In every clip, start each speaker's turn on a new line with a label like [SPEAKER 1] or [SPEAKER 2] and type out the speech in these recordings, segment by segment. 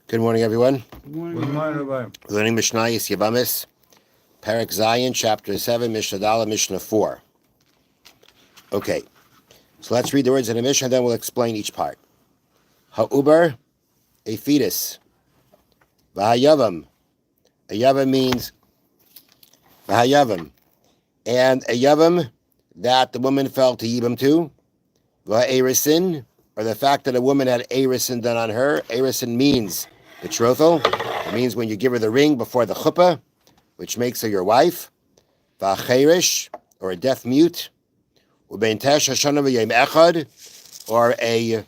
[SPEAKER 1] Good morning, everyone.
[SPEAKER 2] Good morning, Rabbi.
[SPEAKER 1] Learning Mishna, Yevamos, Perek Zayin, Chapter 7, Mishna Dala, Mishna 4. Okay, so let's read the words in the Mishnah, then we'll explain each part. Ha'ubar, a fetus. V'hayavam. A yavam means v'hayavam. And a yavam that the woman fell to yibam to. V'ha'erisin, or the fact that a woman had erisin done on her. Erisin means betrothal. It means when you give her the ring before the chuppah, which makes her your wife. V'acherish, or a deaf mute. Ubein tesh hashana v'yom echad, or a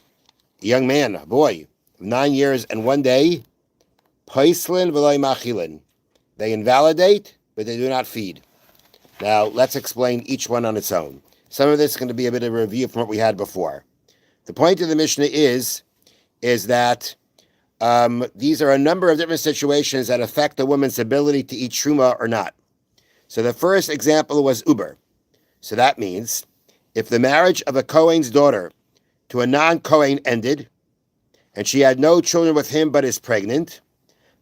[SPEAKER 1] young man, a boy, 9 years and 1 day. Paislin v'loy machilin. They invalidate, but they do not feed. Now, let's explain each one on its own. Some of this is going to be a bit of a review from what we had before. The point of the Mishnah is that these are a number of different situations that affect a woman's ability to eat truma or not. So the first example was uber. So that means if the marriage of a Kohen's daughter to a non-Kohen ended, and she had no children with him but is pregnant,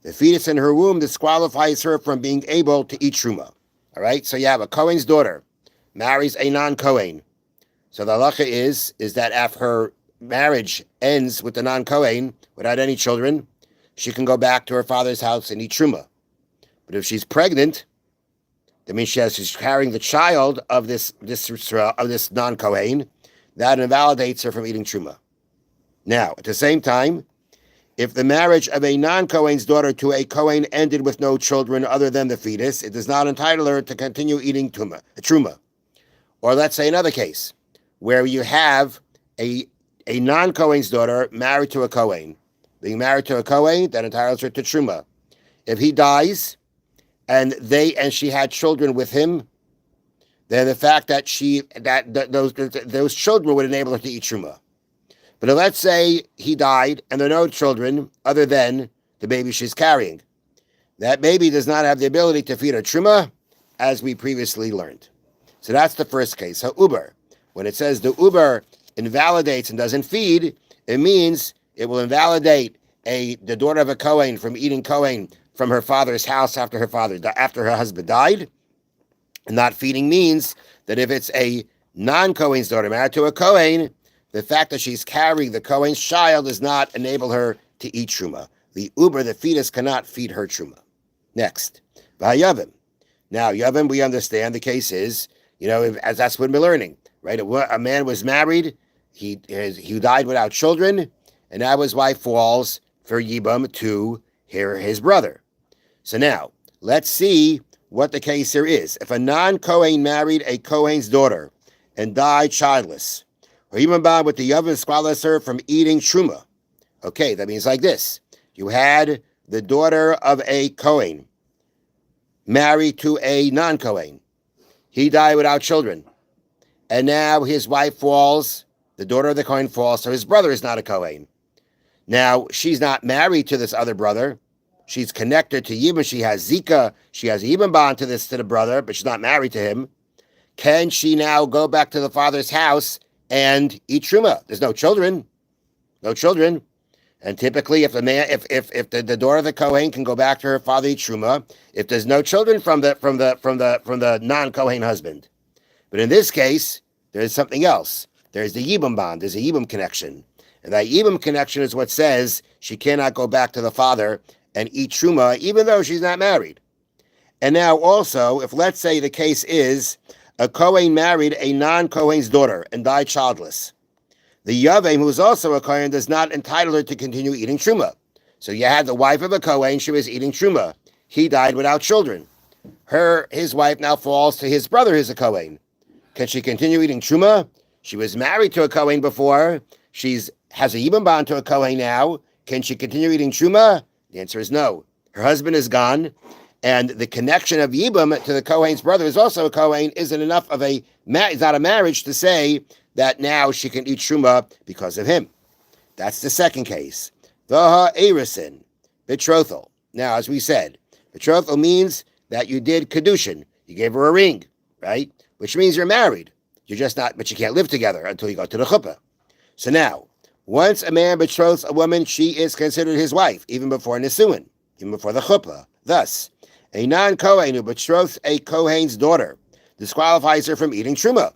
[SPEAKER 1] the fetus in her womb disqualifies her from being able to eat truma. All right, so you have a Kohen's daughter marries a non-Kohen. So the halacha is that if her marriage ends with the non-Kohen without any children, she can go back to her father's house and eat truma. But if she's pregnant, that means she's carrying the child of this non-Kohen. That invalidates her from eating truma. Now, at the same time, if the marriage of a non-Kohen's daughter to a Kohen ended with no children other than the fetus, it does not entitle her to continue eating truma. Or let's say another case where you have a non-Kohen's daughter married to a Kohen. Being married to a Kohen, that entitles her to truma. If he dies and she had children with him, then the fact that those children would enable her to eat truma. But let's say he died and there are no children other than the baby she's carrying. That baby does not have the ability to feed her truma, as we previously learned. So that's the first case. So uber, when it says the uber invalidates and doesn't feed, it means it will invalidate the daughter of a Kohen from eating Kohen from her father's house after her husband died. And not feeding means that if it's a non-Kohen's daughter married to a Kohen, the fact that she's carrying the Kohen's child does not enable her to eat truma. The uber, the fetus, cannot feed her truma. Next, v'hayavim. Now, yavim, we understand the case is, as that's what we're learning, right? A man was married, he died without children, and now his wife falls for yibam to his brother. So now, let's see what the case here is. If a non-Kohen married a Kohen's daughter and died childless, or even bound with the yavim disqualifies her from eating truma. Okay, that means like this. You had the daughter of a Kohen married to a non-Kohen. He died without children. And now his wife falls, the daughter of the Kohen falls, so his brother is not a Kohen. Now, she's not married to this other brother. She's connected to Yibam. She has Zika. She has a Yibam bond to the brother, but she's not married to him. Can she now go back to the father's house and eat truma? There's no children. And typically, if the daughter of the Kohen can go back to her father eat truma, if there's no children from the non-Kohen husband. But in this case, there's something else. There's the Yibam bond. There's a Yibam connection. And that Yibam connection is what says she cannot go back to the father and eat truma, even though she's not married. And now also, if let's say the case is a Kohen married a non-Kohen's daughter and died childless, the Yavim, who is also a Kohen, does not entitle her to continue eating truma. So you had the wife of a Kohen, she was eating truma. He died without children. His wife now falls to his brother, who's a Kohen. Can she continue eating truma? She was married to a Kohen before. Has a Yibam bond to a Kohen now. Can she continue eating truma? The answer is no. Her husband is gone, and the connection of Yibam to the Kohen's brother is also a Kohen isn't enough of it's not a marriage to say that now she can eat truma because of him. That's the second case. The erisin, betrothal. Now, as we said, betrothal means that you did kedushin. You gave her a ring, right? Which means you're married. You're just not, but you can't live together until you go to the chuppah. So now, Once a man betroths a woman, she is considered his wife, even before Nisuin, even before the chuppah. Thus, a non-Kohen who betroths a Kohen's daughter disqualifies her from eating truma.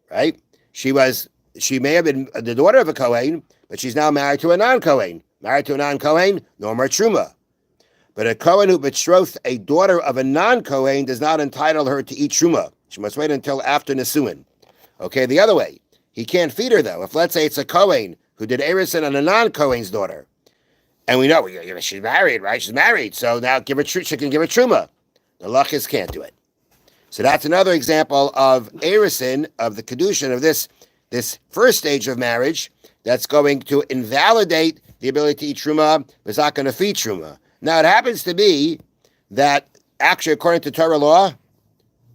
[SPEAKER 1] Right? She may have been the daughter of a Kohen, but she's now married to a non-Kohen. Married to a non-Kohen, no more truma. But a Kohen who betrothed a daughter of a non-Kohen does not entitle her to eat truma. She must wait until after Nisuin. Okay, the other way. He can't feed her, though. If, let's say, it's a Kohen who did Erison on a non-Kohen's daughter, and we know she's married, right? She's married, so now she can give her truma. The Lachis can't do it. So that's another example of Erison, of the Kedushin, of this first stage of marriage, that's going to invalidate the ability to eat truma, but it's not going to feed truma. Now, it happens to be that, actually, according to Torah law,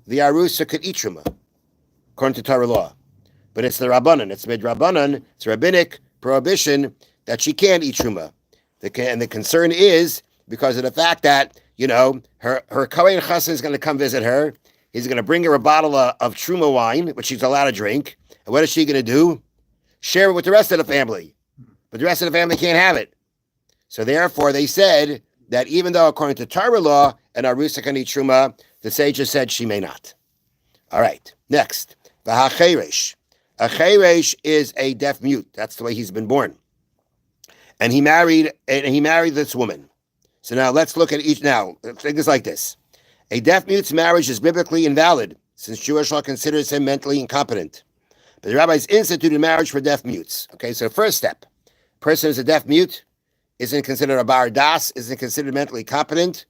[SPEAKER 1] the Arusa could eat truma, according to Torah law. But it's the Rabbanan, it's Midrabbanan, it's rabbinic prohibition that she can't eat truma. And the concern is because of the fact that, her Kohen Chassan is going to come visit her. He's going to bring her a bottle of truma wine, which she's allowed to drink. And what is she going to do? Share it with the rest of the family. But the rest of the family can't have it. So therefore, they said that even though, according to Torah law, an Arusa can eat truma, the sages said she may not. All right, next. V'hacheresh. A cheresh is a deaf mute. That's the way he's been born. And he married this woman. So now let's look at each. Now, think it's like this. A deaf mute's marriage is biblically invalid, since Jewish law considers him mentally incompetent. But the rabbis instituted marriage for deaf mutes. Okay, so first step. Person is a deaf mute, isn't considered a bar das, isn't considered mentally competent,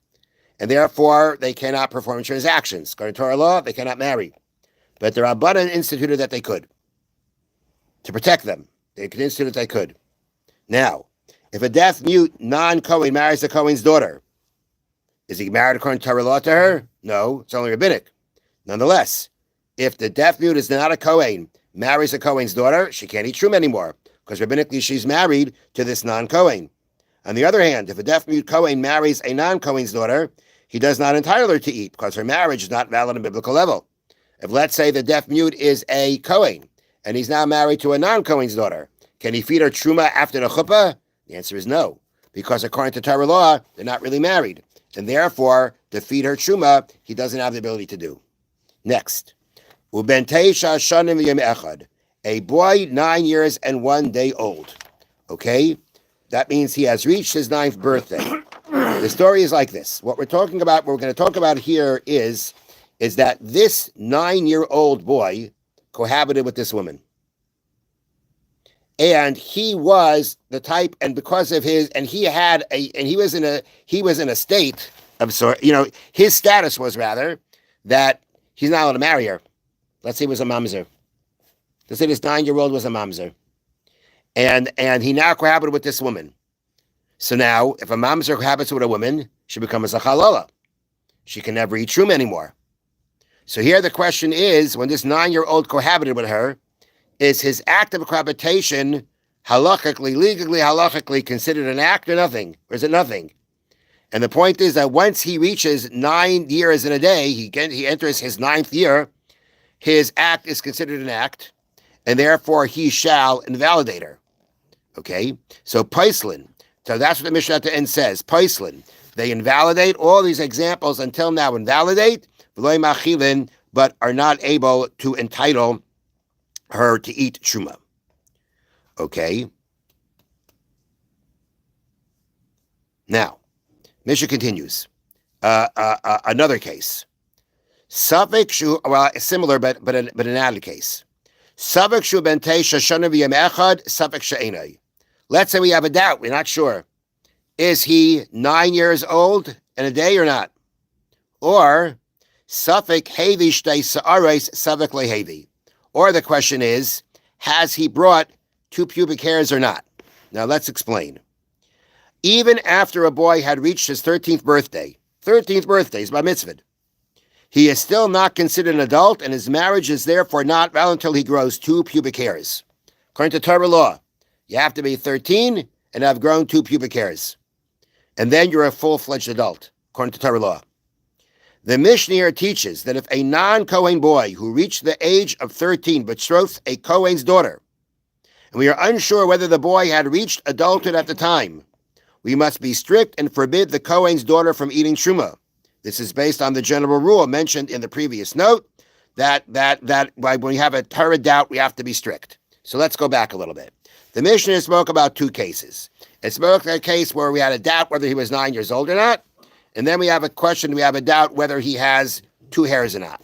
[SPEAKER 1] and therefore they cannot perform transactions. According to Torah law, they cannot marry. But the Rabbanan instituted that they could. To protect them. They could institute that they could. Now, if a deaf mute non-Kohen marries the Kohen's daughter, is he married according to Torah law to her? No, it's only rabbinic. Nonetheless, if the deaf mute is not a Kohen, marries a Kohen's daughter, she can't eat truma anymore, because rabbinically she's married to this non-Kohen. On the other hand, if a deaf mute Kohen marries a non-Kohen's daughter, he does not entitle her to eat, because her marriage is not valid on biblical level. If, let's say, the deaf mute is a Kohen, and he's now married to a non-Kohen's daughter, can he feed her truma after the chuppah? The answer is no, because according to Torah law, they're not really married, and therefore, to feed her truma, he doesn't have the ability to do. Next, uben teisha shanim v'yom echad, a boy 9 years and 1 day old. Okay, that means he has reached his 9th birthday. The story is like this. What we're going to talk about here is that this 9-year-old boy cohabited with this woman. And he was the type, and because of he was in a state of his status was rather that he's not allowed to marry her. Let's say he was a mamzer. Let's say this 9-year-old was a mamzer. And he now cohabited with this woman. So now, if a mamzer cohabits with a woman, she becomes a halala. She can never eat truma anymore. So here the question is, when this 9-year-old cohabited with her, is his act of cohabitation legally halachically considered an act or nothing? Or is it nothing? And the point is that once he reaches 9 years and a day, he enters his 9th year, his act is considered an act, and therefore he shall invalidate her. Okay? So Paislin. So that's what the Mishnah at the end says. Paislin. They invalidate all these examples until now, invalidate, but are not able to entitle her to eat truma. Okay. Now, Mishnah continues. Another case. Safek shu, well, similar, but an added case. Safek shu ben teisha shana v'yem echad, safek she'enai. Let's say we have a doubt. We're not sure. Is he 9 years old and a day or not? Or safek hevi shtei sa'ares, safek lehevi. Or the question is, has he brought 2 pubic hairs or not? Now let's explain. Even after a boy had reached his 13th birthday is bar mitzvah, he is still not considered an adult, and his marriage is therefore not valid until he grows 2 pubic hairs. According to Torah law, you have to be 13 and have grown 2 pubic hairs. And then you're a full-fledged adult, according to Torah law. The Mishnah here teaches that if a non-Kohen boy who reached the age of 13 betrothed a Kohen's daughter, and we are unsure whether the boy had reached adulthood at the time, we must be strict and forbid the Kohen's daughter from eating truma. This is based on the general rule mentioned in the previous note that when we have a Torah doubt, we have to be strict. So let's go back a little bit. The Mishnah spoke about two cases. It spoke about a case where we had a doubt whether he was 9 years old or not, and then we have a question, we have a doubt whether he has two hairs or not.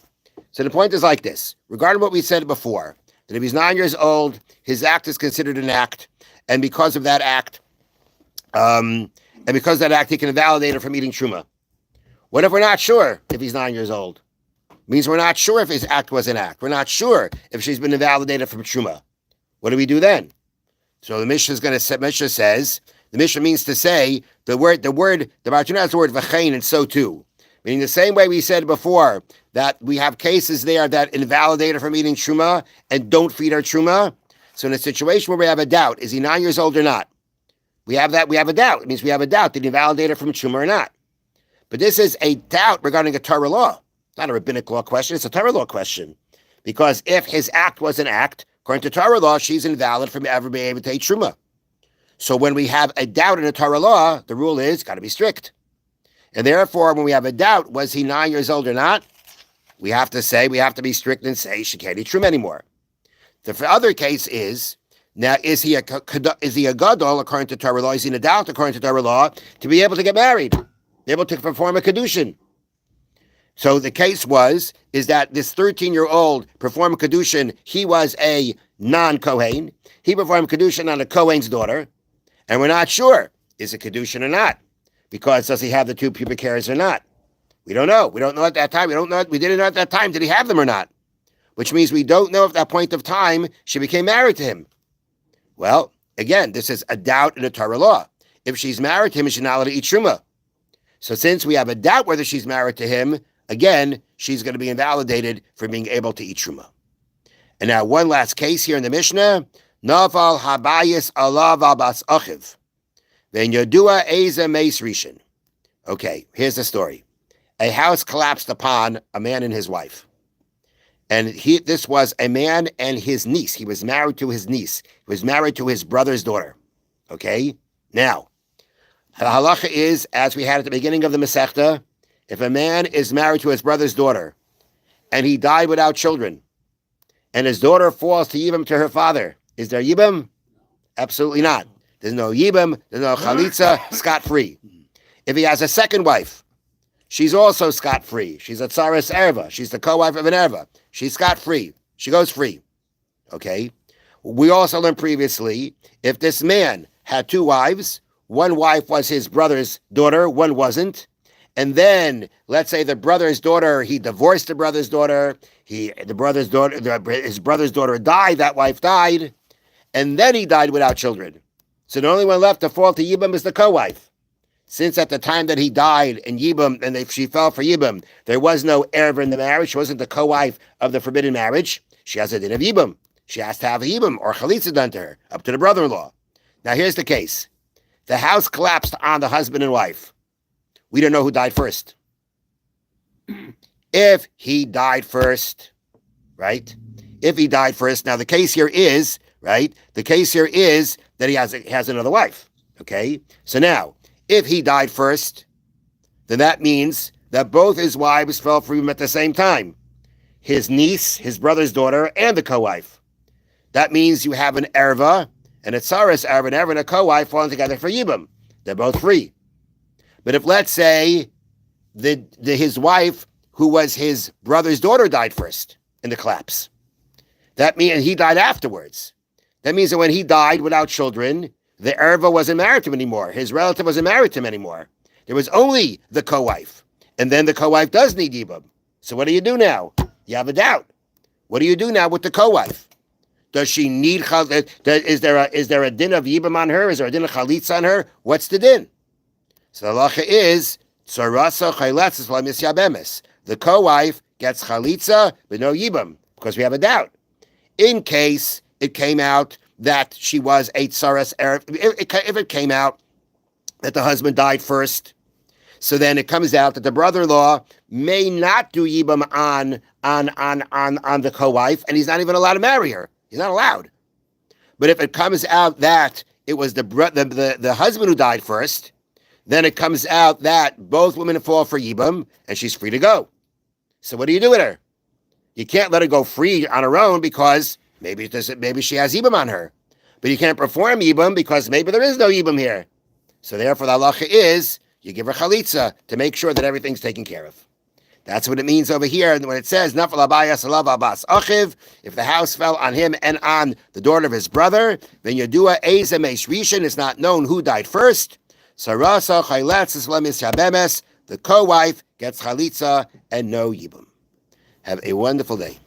[SPEAKER 1] So the point is like this, regarding what we said before, that if he's 9 years old, his act is considered an act, and because of that act, he can invalidate her from eating truma. What if we're not sure if he's 9 years old? It means we're not sure if his act was an act. We're not sure if she's been invalidated from truma. What do we do then? So the Mishnah says, the Mishnah means to say, the Bartanah has the word v'chein, and so too. Meaning the same way we said before, that we have cases there that invalidate her from eating truma and don't feed her truma. So in a situation where we have a doubt, is he 9 years old or not? We have a doubt. It means we have a doubt, did he invalidate her from truma or not? But this is a doubt regarding a Torah law. It's not a rabbinic law question, it's a Torah law question. Because if his act was an act, according to Torah law, she's invalid from ever being able to eat truma. So when we have a doubt in a Torah law, the rule is, got to be strict. And therefore, when we have a doubt, was he 9 years old or not? We have to be strict and say she can't eat truma anymore. The other case is, now, is he a gadol according to Torah law? Is he an adult according to Torah law to be able to get married, be able to perform a kedushin? So the case is that this 13-year-old performed a kedushin. He was a non-Kohen. He performed kedushin on a Kohen's daughter, and we're not sure, is it kedushin or not? Because does he have the two pubic hairs or not? We don't know. We don't know at that time. We didn't know at that time, did he have them or not? Which means we don't know at that point of time she became married to him. Well, again, this is a doubt in the Torah law. If she's married to him, she's not allowed to eat truma. So since we have a doubt whether she's married to him, again, she's going to be invalidated for being able to eat truma. And now one last case here in the Mishnah. Naval habayis alav al bas achiv. Ven yodua eza meis rishon. Okay, here's the story. A house collapsed upon a man and his wife. And this was a man and his niece. He was married to his niece. He was married to his brother's daughter. Okay? Now, the halacha is, as we had at the beginning of the Masechta, if a man is married to his brother's daughter and he died without children, and his daughter falls to Yibam to her father, is there Yibam? Absolutely not. There's no Yibam, there's no Chalitza, scot-free. If he has a second wife, she's also scot-free. She's a Tsaris Erva. She's the co-wife of an Erva. She's scot-free. She goes free. Okay? We also learned previously, if this man had two wives, one wife was his brother's daughter, one wasn't, and then, let's say the brother's daughter, he divorced the brother's daughter, his brother's daughter died, that wife died, and then he died without children. So the only one left to fall to Yibam is the co-wife. Since at the time that he died in Yibam, and if she fell for Yibam, there was no Erev in the marriage, she wasn't the co-wife of the forbidden marriage, she has a din of Yibam. She has to have a Yibam or Chalitza done to her, up to the brother-in-law. Now here's the case. The house collapsed on the husband and wife. We don't know who died first. If he died first, right? If he died first, now the case here is, right? The case here is that he has another wife, okay? So now, if he died first, then that means that both his wives fell for him at the same time. His niece, his brother's daughter, and the co-wife. That means you have an erva, and a tsaris erva, and a co-wife falling together for Yibam. They're both free. But if, let's say, his wife, who was his brother's daughter, died first in the collapse, that means he died afterwards. That means that when he died without children, the erva wasn't married to him anymore. His relative wasn't married to him anymore. There was only the co-wife. And then the co-wife does need Yibam. So what do you do now? You have a doubt. What do you do now with the co-wife? Does she need, is there a din of Yibam on her? Is there a din of Chalitza on her? What's the din? So the halacha is, Tzarasa chayletzes v'la misyabemes. The co-wife gets Chalitza, but no Yibam, because we have a doubt. In case it came out that she was a tsaras erev, if it came out that the husband died first, so then it comes out that the brother-in-law may not do Yibam on the co-wife, and he's not even allowed to marry her. He's not allowed. But if it comes out that it was the husband who died first, then it comes out that both women fall for Yibam, and she's free to go. So what do you do with her? You can't let her go free on her own because maybe she has Yibam on her. But you can't perform Yibam because maybe there is no Yibam here. So therefore the halacha is, you give her chalitza to make sure that everything's taken care of. That's what it means over here when it says, Nafal abayas alav abbas achiv, if the house fell on him and on the daughter of his brother, then Yadua Eza Meish Rishon, is not known who died first. Sarasa chayletz islamis yabemes, the co-wife gets chalitza and no yibum. Have a wonderful day.